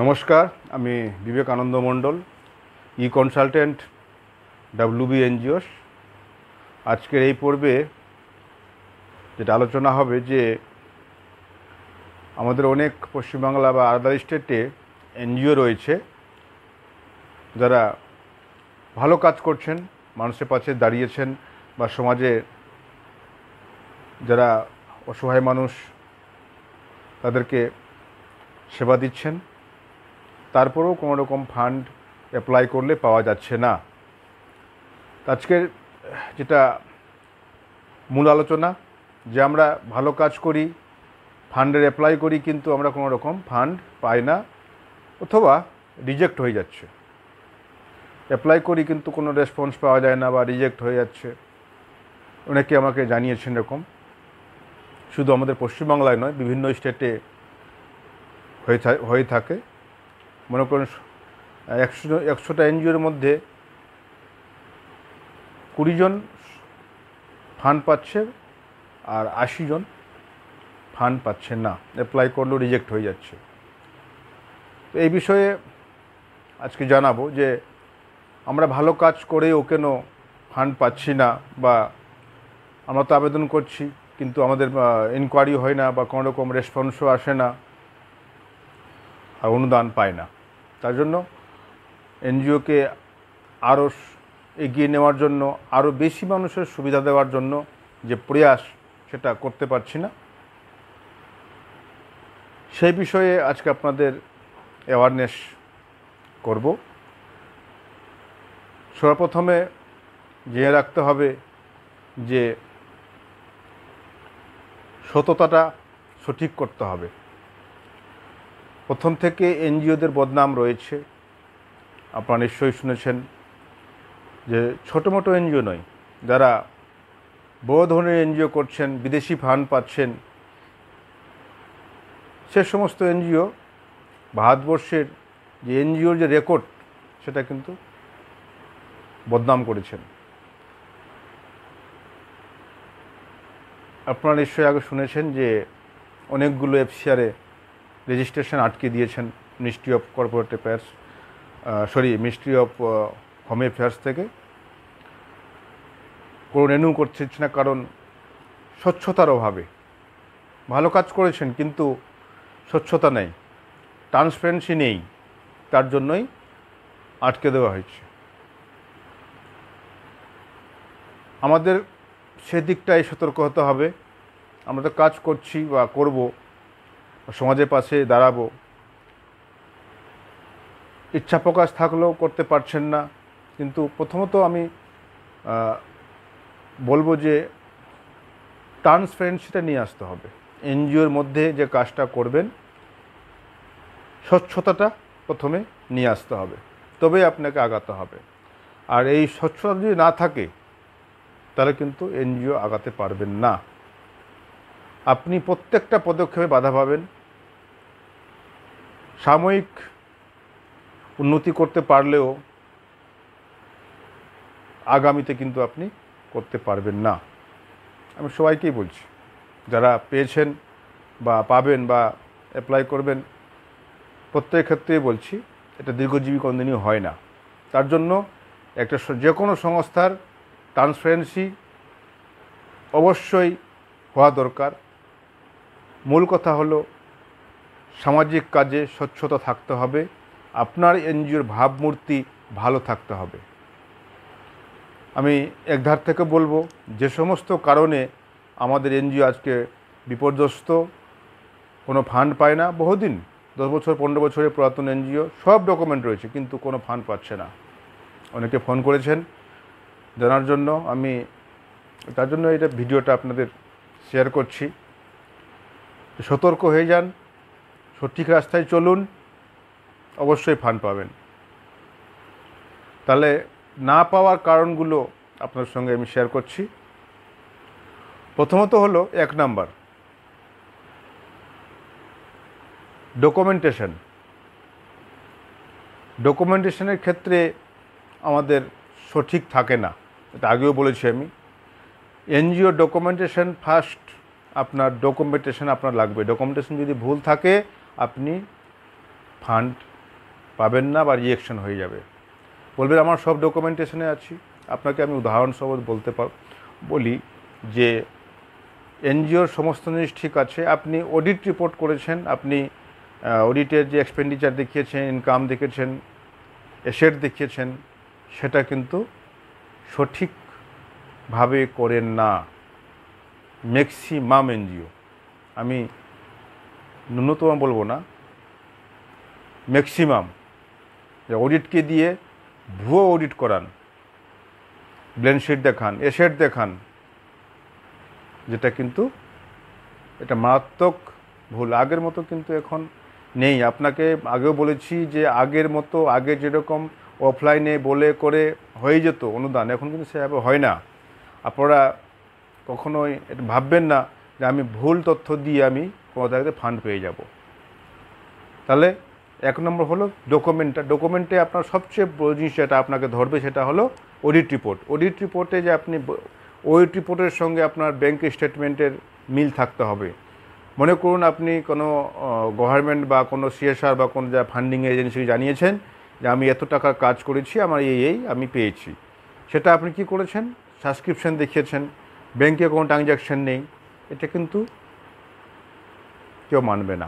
নমস্কার, আমি বিবেকানন্দ মণ্ডল, ই consultant, WB NGOs. আজকের এই পর্বে যেটা আলোচনা হবে যে আমাদের অনেক পশ্চিমবাংলা বা আদার স্টেটে এনজিও রয়েছে যারা ভালো কাজ করছেন, মানুষের পাশে দাঁড়িয়েছেন বা সমাজে যারা অসহায় মানুষ তাদেরকে সেবা দিচ্ছেন, তারপরেও কোনো রকম ফান্ড অ্যাপ্লাই করলে পাওয়া যাচ্ছে না। আজকের যেটা মূল আলোচনা যে আমরা ভালো কাজ করি, ফান্ডের অ্যাপ্লাই করি, কিন্তু আমরা কোনো রকম ফান্ড পাই না অথবা রিজেক্ট হয়ে যাচ্ছে। অ্যাপ্লাই করি কিন্তু কোনো রেসপন্স পাওয়া যায় না বা রিজেক্ট হয়ে যাচ্ছে। অনেকে আমাকে জানিয়েছেন এরকম। শুধু আমাদের পশ্চিমবাংলায় নয়, বিভিন্ন স্টেটে হয়ে থাকে। মনে করুন 100টা এনজিওর মধ্যে 20 জন ফান্ড পাচ্ছে আর 80 জন ফান্ড পাচ্ছেন না, অ্যাপ্লাই করলেও রিজেক্ট হয়ে যাচ্ছে। তো এই বিষয়ে আজকে জানাবো যে আমরা ভালো কাজ করেও কেন ফান্ড পাচ্ছি না, বা আমরা তো আবেদন করছি কিন্তু আমাদের ইনকোয়ারি হয় না বা কোনো রকম রেসপন্সও আসে না আর অনুদান পায় না। তার জন্য এনজিওকে আরও এগিয়ে নেওয়ার জন্য, আরও বেশি মানুষের সুবিধা দেওয়ার জন্য যে প্রয়াস, সেটা করতে পারছি না। সেই বিষয়ে আজকে আপনাদের অ্যাওয়ারনেস করব। সর্বপ্রথমে জেনে রাখতে হবে যে সততাটা সঠিক করতে হবে। প্রথম থেকে এনজিওদের বদনাম রয়েছে, আপনারা নিশ্চয়ই শুনেছেন যে ছোটো মোটো এনজিও নয়, যারা বড় ধরনের এনজিও করছেন, বিদেশি ফান্ড পাচ্ছেন, সে সমস্ত এনজিও ভারতবর্ষের যে এনজিওর যে রেকর্ড, সেটা কিন্তু বদনাম করেছেন। আপনারা নিশ্চয়ই আগে শুনেছেন যে অনেকগুলো এফসিআরে রেজিস্ট্রেশন আটকে দিয়েছেন ministry of corporate affairs, ministry of home affairs থেকে। কোনো রেনিউ করছে না, কারণ স্বচ্ছতার অভাবে। ভালো কাজ করেছেন কিন্তু স্বচ্ছতা নেই, ট্রান্সপারেন্সি নেই, তার জন্যই আটকে দেওয়া হয়েছে। আমাদের সেদিকটাই সতর্ক হতে হবে। আমরা তো কাজ করছি বা করব, সমাজের পাশে দাঁড়াবো, ইচ্ছা প্রকাশ থাকলেও করতে পারছেন না। কিন্তু প্রথমত আমি বলবো যে ট্রান্সপারেন্সিটা নিয়ে আসতে হবে। এনজিওর মধ্যে যে কাজটা করবেন, স্বচ্ছতাটা প্রথমে নিয়ে আসতে হবে, তবে আপনাকে আগাতে হবে। আর এই স্বচ্ছতা যদি না থাকে তাহলে কিন্তু এনজিও আগাতে পারবেন না। আপনি প্রত্যেকটা পদক্ষেপে বাধা পাবেন। সাময়িক উন্নতি করতে পারলেও আগামীতে কিন্তু আপনি করতে পারবেন না। আমি সবাইকেই বলছি, যারা পেয়েছেন বা পাবেন বা অ্যাপ্লাই করবেন, প্রত্যেক ক্ষেত্রেই বলছি এটা দীর্ঘজীবী কোনোদিনই হয় না। তার জন্য একটা যে কোনো সংস্থার ট্রান্সপারেন্সি অবশ্যই হওয়া দরকার। মূল কথা হলো সামাজিক কাজে স্বচ্ছতা থাকতে হবে, আপনার এনজিওর ভাবমূর্তি ভালো থাকতে হবে। আমি একধার থেকে বলবো, যে সমস্ত কারণে আমাদের এনজিও আজকে বিপর্যস্ত, কোনো ফান্ড পায় না, বহুদিন 10 বছর 15 বছরের পুরাতন এনজিও, সব ডকুমেন্ট রয়েছে কিন্তু কোনো ফান্ড পাচ্ছে না। অনেকে ফোন করেছেন জানার জন্য, আমি তার জন্য এটা ভিডিওটা আপনাদের শেয়ার করছি। সতর্ক হয়ে যান, সঠিক রাস্তায় চলুন, অবশ্যই ফান্ড পাবেন। তাহলে না পাওয়ার কারণগুলো আপনার সঙ্গে আমি শেয়ার করছি। প্রথমত হলো 1 নাম্বার, ডকুমেন্টেশনের ক্ষেত্রে আমাদের সঠিক থাকে না। এটা আগেও বলেছি আমি। এনজিও ডকুমেন্টেশন ফার্স্ট, আপনার ডকুমেন্টেশন আপনার লাগবে। ডকুমেন্টেশন যদি ভুল থাকে আপনি ফান্ড পাবেন না বা রিজেকশন হয়ে যাবে। বলবেন আমার সব ডকুমেন্টেশনে আছি। আপনাকে আমি উদাহরণসহ বলি যে এনজিওর সমস্ত জিনিস ঠিক আছে, আপনি অডিট রিপোর্ট করেছেন, আপনি অডিটের যে এক্সপেন্ডিচার দেখিয়েছেন, ইনকাম দেখিয়েছেন, অ্যাসেট দেখিয়েছেন, সেটা কিন্তু সঠিকভাবে করেন না ম্যাক্সিমাম এনজিও। আমি ন্যূনতম বলবো না, ম্যাক্সিমাম অডিটকে দিয়ে ভুয়ো অডিট করান, ব্যালেন্স দেখান, অ্যাসেট দেখান, যেটা কিন্তু এটা মারাত্মক ভুল। আগের মতো কিন্তু এখন নেই। আপনাকে আগেও বলেছি যে আগের মতো, আগে যেরকম অফলাইনে বলে করে হয়ে যেত অনুদান, এখন কিন্তু সেভাবে হয় না। আপনারা কখনোই এটা ভাববেন না যে আমি ভুল তথ্য দিয়ে আমি কোনো জায়গাতে ফান্ড পেয়ে যাব। তাহলে 1 নম্বর হলো ডকুমেন্টে আপনার সবচেয়ে বড় জিনিস যেটা আপনাকে ধরবে সেটা হলো অডিট রিপোর্ট। অডিট রিপোর্টে যে আপনি অডিট রিপোর্টের সঙ্গে আপনার ব্যাংক স্টেটমেন্টের মিল থাকতে হবে। মনে করুন আপনি কোনো গভর্নমেন্ট বা কোনো সিএসআর বা কোনো যা ফান্ডিং এজেন্সি জানিয়েছেন যে আমি এত টাকার কাজ করেছি, আমার এই আমি পেয়েছি। সেটা আপনি কি করেছেন? সাবস্ক্রিপশন দেখিয়েছেন, ব্যাংকে কোনো ট্রানজ্যাকশন নেই, এটা কিন্তু কেউ মানবে না।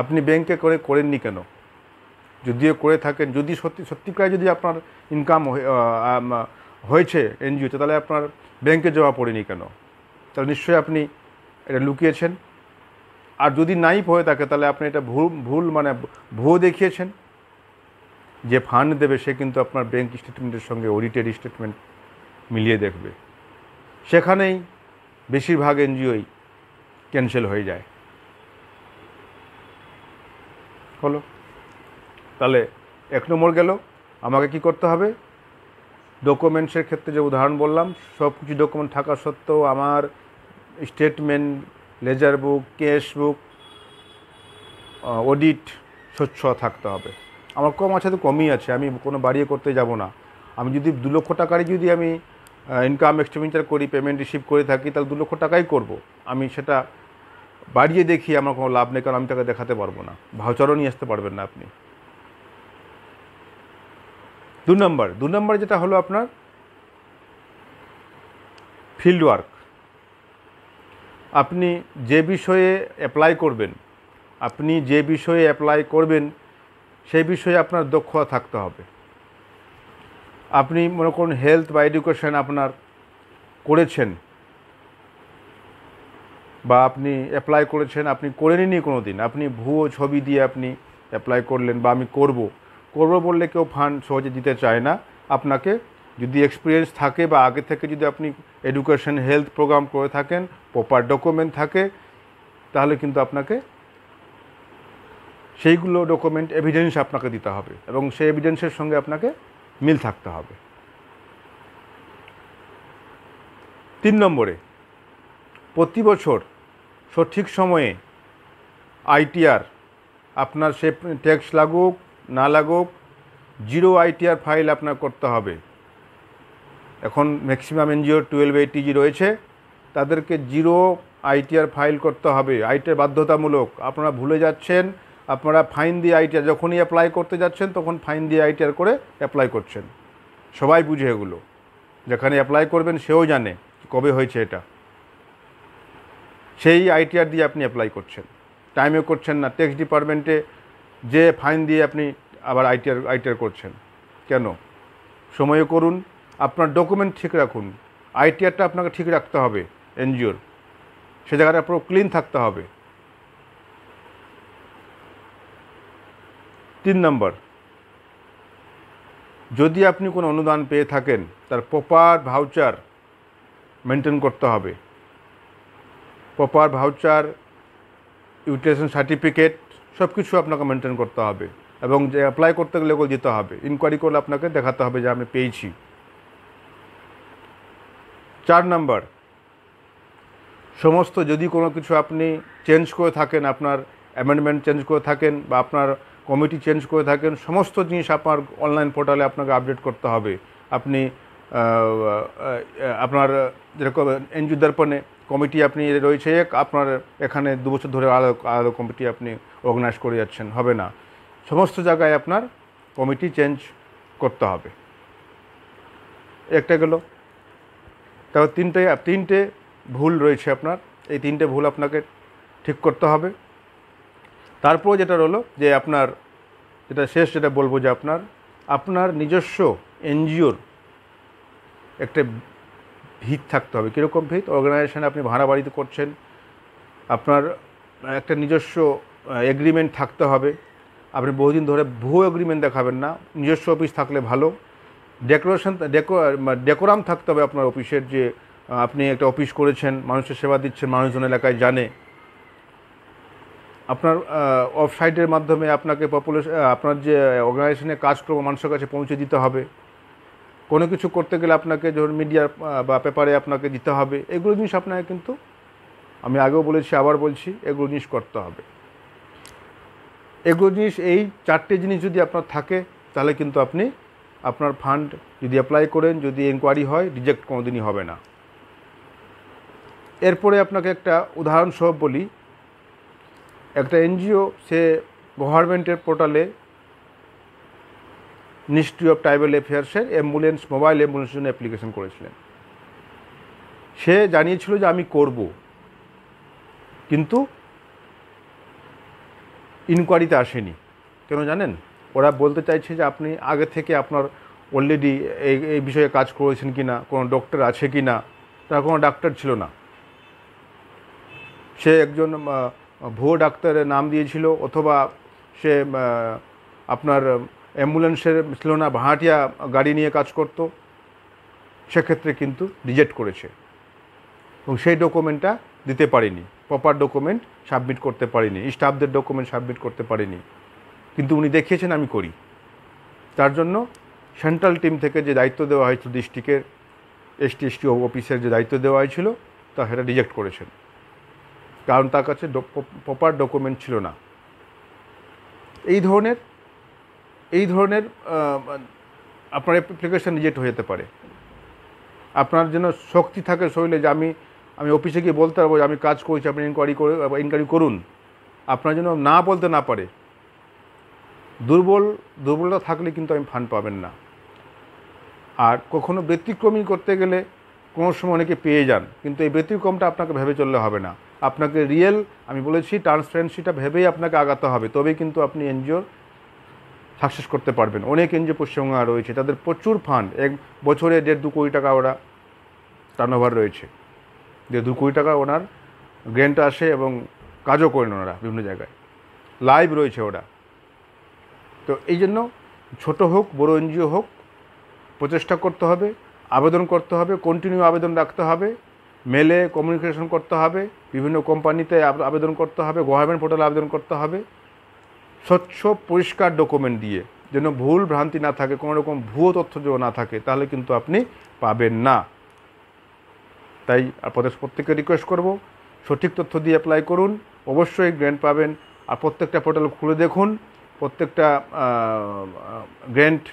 আপনি ব্যাংকে করেননি কেন? যদিও করে থাকেন, যদি সত্যিকার যদি আপনার ইনকাম হয়েছে এনজিওতে, তাহলে আপনার ব্যাংকে জমা পড়েনি কেন? তাহলে নিশ্চয়ই আপনি এটা লুকিয়েছেন। আর যদি নাই হয়ে থাকে তাহলে আপনি এটা ভুয়ো দেখিয়েছেন। যে ফান্ড দেবে সে কিন্তু আপনার ব্যাংক স্টেটমেন্টের সঙ্গে অডিটেড স্টেটমেন্ট মিলিয়ে দেখবে। সেখানেই বেশিরভাগ এনজিওই ক্যান্সেল হয়ে যায়। হলো, তাহলে 1 নম্বর গেল। আমাকে কি করতে হবে? ডকুমেন্টসের ক্ষেত্রে যে উদাহরণ বললাম, সব কিছু ডকুমেন্ট থাকা সত্ত্বেও আমার স্টেটমেন্ট, লেজার বুক, ক্যাশ বুক, অডিট স্বচ্ছ থাকতে হবে। আমার কম আছে তো কমই আছে, আমি কোনো বাড়িয়ে করতে যাব না। আমি যদি 2 লক্ষ টাকারই যদি আমি ইনকাম এক্সপেন্ডিচার করি, পেমেন্ট রিসিভ করে থাকি, তাহলে 2 লক্ষ টাকাই করব। আমি সেটা বাড়িয়ে দেখি আমার কোনো লাভ নেই, কারণ আমি তাকে দেখাতে পারবো না, ভাউচারও নিয়ে আসতে পারবেন না আপনি। 2 নম্বর যেটা হলো আপনার ফিল্ড ওয়ার্ক। আপনি যে বিষয়ে অ্যাপ্লাই করবেন সেই বিষয়ে আপনার দক্ষতা থাকতে হবে। আপনি মনে করুন হেলথ বা এডুকেশন আপনার করেছেন বা আপনি অ্যাপ্লাই করেছেন, আপনি করেননি কোনো দিন, আপনি ভুয়ো ছবি দিয়ে আপনি অ্যাপ্লাই করলেন বা আমি করব বললে কেউ ফান্ড সহজে দিতে চায় না। আপনাকে যদি এক্সপিরিয়েন্স থাকে বা আগে থেকে যদি আপনি এডুকেশন হেলথ প্রোগ্রাম করে থাকেন, প্রপার ডকুমেন্ট থাকে, তাহলে কিন্তু আপনাকে সেইগুলো ডকুমেন্ট এভিডেন্স আপনাকে দিতে হবে এবং সেই এভিডেন্সের সঙ্গে আপনাকে মিল থাকতে হবে। 3 নম্বরে, প্রতি বছর সঠিক সময়ে আইটিআর আপনার সে ট্যাক্স লাগুক না লাগুক, 0 আইটিআর ফাইল আপনার করতে হবে। এখন ম্যাক্সিমাম এনজিও 1280G রয়েছে, তাদেরকে 0 আইটিআর ফাইল করতে হবে। আইটিআর বাধ্যতামূলক। আপনারা ভুলে যাচ্ছেন, আপনারা ফাইন দিয়ে আইটিআর যখনই অ্যাপ্লাই করতে যাচ্ছেন তখন ফাইন দিয়ে আইটিআর করে অ্যাপ্লাই করছেন। সবাই বুঝে এগুলো, যেখানে অ্যাপ্লাই করবেন সেও জানে কবে হয়েছে এটা। সেই আইটিআর দিয়ে আপনি অ্যাপ্লাই করছেন, টাইমে করছেন না। ট্যাক্স ডিপার্টমেন্টে যে ফাইন দিয়ে আপনি আবার আইটিআর করছেন কেন? সময়ে করুন, আপনার ডকুমেন্ট ঠিক রাখুন। আইটিআরটা আপনাকে ঠিক রাখতে হবে এনজিওর, সে জায়গাটা পুরো ক্লিন থাকতে হবে। 3 নম্বর, যদি আপনি কোনো অনুদান পেয়ে থাকেন তার প্রপার ভাউচার মেনটেন করতে হবে। প্রপার ভাউচার, ইউটিলাইজেশন সার্টিফিকেট সব কিছু আপনাকে মেনটেন করতে হবে এবং যে অ্যাপ্লাই করতে গেলে ওগুলো দিতে হবে। ইনকোয়ারি করলে আপনাকে দেখাতে হবে যে আমি পেয়েছি। 4 নম্বর, সমস্ত যদি কোনো কিছু আপনি চেঞ্জ করে থাকেন, আপনার অ্যামেন্ডমেন্ট চেঞ্জ করে থাকেন বা আপনার কমিটি চেঞ্জ করে থাকেন, সমস্ত জিনিস আপনার অনলাইন পোর্টালে আপনাকে আপডেট করতে হবে। আপনি আপনার যেরকম এনজিও দর্পণে কমিটি আপনি রয়েছে আপনার এখানে 2 বছর ধরে আলাদা কমিটি আপনি অর্গানাইজ করে যাচ্ছেন, হবে না। সমস্ত জায়গায় আপনার কমিটি চেঞ্জ করতে হবে। একটা গেল। তারপর তিনটে ভুল রয়েছে আপনার, এই 3টে ভুল আপনাকে ঠিক করতে হবে। তারপর যেটা হলো যে আপনার যেটা বলবো যে আপনার নিজস্ব এনজিওর একটা ভিত থাকতে হবে। কীরকম ভিত? অর্গানাইজেশানে আপনি ভাড়া বাড়িতে করছেন, আপনার একটা নিজস্ব এগ্রিমেন্ট থাকতে হবে। আপনি বহুদিন ধরে ভুয়ো এগ্রিমেন্ট দেখাবেন না, নিজস্ব অফিস থাকলে ভালো। ডেকোরাম থাকতে হবে আপনার অফিসের, যে আপনি একটা অফিস করেছেন, মানুষের সেবা দিচ্ছেন, মানুষজন এলাকায় জানে। আপনার ওয়েবসাইটের মাধ্যমে আপনাকে আপনার যে অর্গানাইজেশনে কাজকর্ম মানুষের কাছে পৌঁছে দিতে হবে। কোনো কিছু করতে গেলে আপনাকে ধরুন মিডিয়া বা পেপারে আপনাকে দিতে হবে। এগুলো জিনিস আপনাকে কিন্তু, আমি আগেও বলেছি আবার বলছি, এগুলো জিনিস করতে হবে। এগুলো জিনিস, এই 4টে জিনিস যদি আপনার থাকে তাহলে কিন্তু আপনি আপনার ফান্ড যদি অ্যাপ্লাই করেন, যদি এনকোয়ারি হয়, রিজেক্ট কোনোদিনই হবে না। এরপরে আপনাকে একটা উদাহরণসহ বলি। একটা এনজিও সে গভর্নমেন্টের পোর্টালে মিনিস্ট্রি অফ ট্রাইবাল অ্যাফেয়ার্সের মোবাইল অ্যাম্বুলেন্সের জন্য অ্যাপ্লিকেশন করেছিলেন। সে জানিয়েছিল যে আমি করব, কিন্তু ইনকোয়ারিতে আসেনি। কেন জানেন? ওরা বলতে চাইছে যে আপনি আগে থেকে আপনার অলরেডি এই বিষয়ে কাজ করেছেন কি না, কোনো ডক্টর আছে কি না। তার কোনো ডাক্তার ছিল না, সে একজন ভুয়ো ডাক্তারের নাম দিয়েছিল, অথবা সে আপনার অ্যাম্বুলেন্সের ছিল না, ভাড়াটিয়া গাড়ি নিয়ে কাজ করত। সেক্ষেত্রে কিন্তু রিজেক্ট করেছে এবং সেই ডকুমেন্টটা দিতে পারিনি, প্রপার ডকুমেন্ট সাবমিট করতে পারিনি, স্টাফদের ডকুমেন্ট সাবমিট করতে পারিনি। কিন্তু উনি দেখিয়েছেন আমি করি। তার জন্য সেন্ট্রাল টিম থেকে যে দায়িত্ব দেওয়া হয়েছিল, ডিস্ট্রিক্টের এসটি অফিসের যে দায়িত্ব দেওয়া হয়েছিল, তা সেটা রিজেক্ট করেছেন, কারণ তার কাছে প্রপার ডকুমেন্ট ছিল না। এই ধরনের আপনার অ্যাপ্লিকেশান রিজেক্ট হয়ে যেতে পারে। আপনার যেন শক্তি থাকে শরীরে, যে আমি অফিসে গিয়ে বলতে পারবো যে আমি কাজ করেছি, আপনি ইনকোয়ারি করুন। আপনার যেন না বলতে না পারে। দুর্বলতা থাকলে কিন্তু আমি ফান্ড পাবেন না। আর কখনো ব্যতিক্রমী করতে গেলে কোনো সময় অনেকে পেয়ে যান, কিন্তু এই ব্যতিক্রমটা আপনাকে ভেবে চললে হবে না। আপনাকে রিয়েল, আমি বলেছি ট্রান্সপারেন্সিটা ভেবেই আপনাকে আগাতে হবে, তবেই কিন্তু আপনি এনজিওর সাকসেস করতে পারবেন। অনেক এনজিও পশ্চিমবঙ্গে রয়েছে, তাদের প্রচুর ফান্ড, এক বছরে 1.5-2 কোটি টাকা ওরা টার্নওভার রয়েছে, 1.5-2 কোটি টাকা ওনার গ্র্যান্ট আসে এবং কাজও করেন ওনারা বিভিন্ন জায়গায়, লাইভ রয়েছে ওরা। তো এই জন্য ছোটো হোক বড়ো এনজিও হোক, প্রচেষ্টা করতে হবে, আবেদন করতে হবে, কন্টিনিউ আবেদন রাখতে হবে, মেলে কমিউনিকেশন করতে হবে, বিভিন্ন কোম্পানিতে আবেদন করতে হবে, গভর্নমেন্ট পোর্টালে আবেদন করতে হবে, স্বচ্ছ পরিষ্কার ডকুমেন্ট দিয়ে, যেন ভুল ভ্রান্তি না থাকে, কোনো রকম ভুয়ো তথ্য যেন না থাকে, তাহলে কিন্তু আপনি পাবেন না। তাই আপনাদের প্রত্যেককে রিকোয়েস্ট করব, সঠিক তথ্য দিয়ে অ্যাপ্লাই করুন, অবশ্যই গ্র্যান্ট পাবেন। আর প্রত্যেকটা পোর্টাল খুলে দেখুন, প্রত্যেকটা গ্র্যান্ট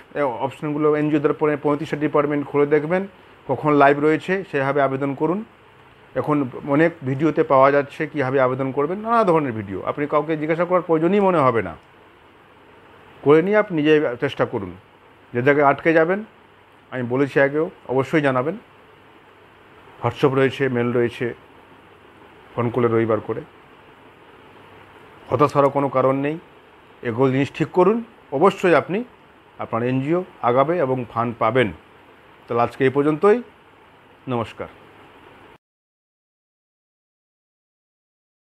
অপশানগুলো এনজিওদের পরে 35টা ডিপার্টমেন্ট খুলে দেখবেন কখন লাইভ রয়েছে, সেভাবে আবেদন করুন। এখন অনেক ভিডিওতে পাওয়া যাচ্ছে কীভাবে আবেদন করবেন, নানা ধরনের ভিডিও, আপনি কাউকে জিজ্ঞাসা করার প্রয়োজনই মনে হবে না। করে নিয়ে আপনি নিজে চেষ্টা করুন। যে জায়গায় আটকে যাবেন, আমি বলেছি আগেও, অবশ্যই জানাবেন। হোয়াটসঅ্যাপ রয়েছে, মেল রয়েছে, ফোন করলে রবিবার করে। হতাশ হওয়ার কোনো কারণ নেই। এগুলো জিনিস ঠিক করুন, অবশ্যই আপনি আপনার এনজিও আগাবে এবং ফান্ড পাবেন। তাহলে আজকে এই পর্যন্তই। নমস্কার।